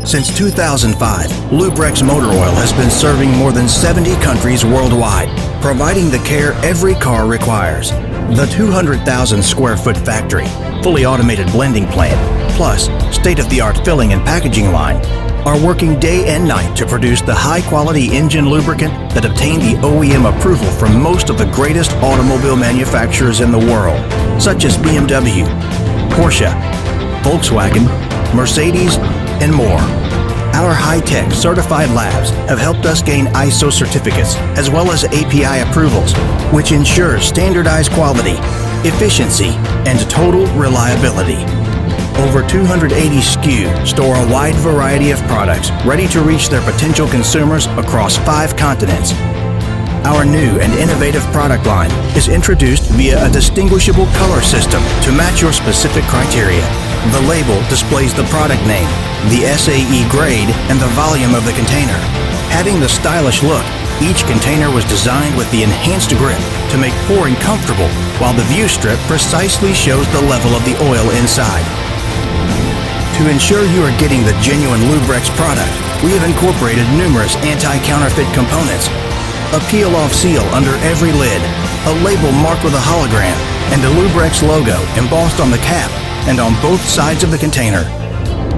Since 2005, Lubrex motor oil has been serving more than 70 countries worldwide, providing the care every car requires. The 200,000 square foot factory, fully automated blending plant, plus state-of-the-art filling and packaging line are working day and night to produce the high-quality engine lubricant that obtained the OEM approval from most of the greatest automobile manufacturers in the world, such as BMW, Porsche, Volkswagen, Mercedes, and more. Our high-tech certified labs have helped us gain ISO certificates as well as API approvals, which ensures standardized quality, efficiency, and total reliability. Over 280 SKU store a wide variety of products ready to reach their potential consumers across 5 continents. Our new and innovative product line is introduced via a distinguishable color system to match your specific criteria. The label displays the product name, the SAE grade, and the volume of the container. Adding the stylish look, each container was designed with the enhanced grip to make pouring comfortable, while the view strip precisely shows the level of the oil inside. To ensure you are getting the genuine Lubrex product, we have incorporated numerous anti-counterfeit components, a peel-off seal under every lid, a label marked with a hologram, and a Lubrex logo embossed on the cap and on both sides of the container.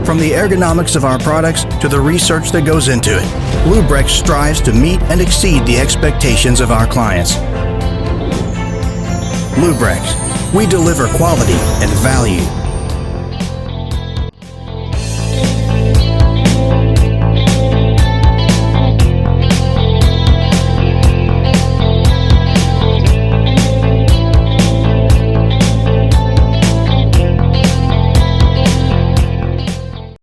From the ergonomics of our products to the research that goes into it, Lubrex strives to meet and exceed the expectations of our clients. Lubrex, we deliver quality and value.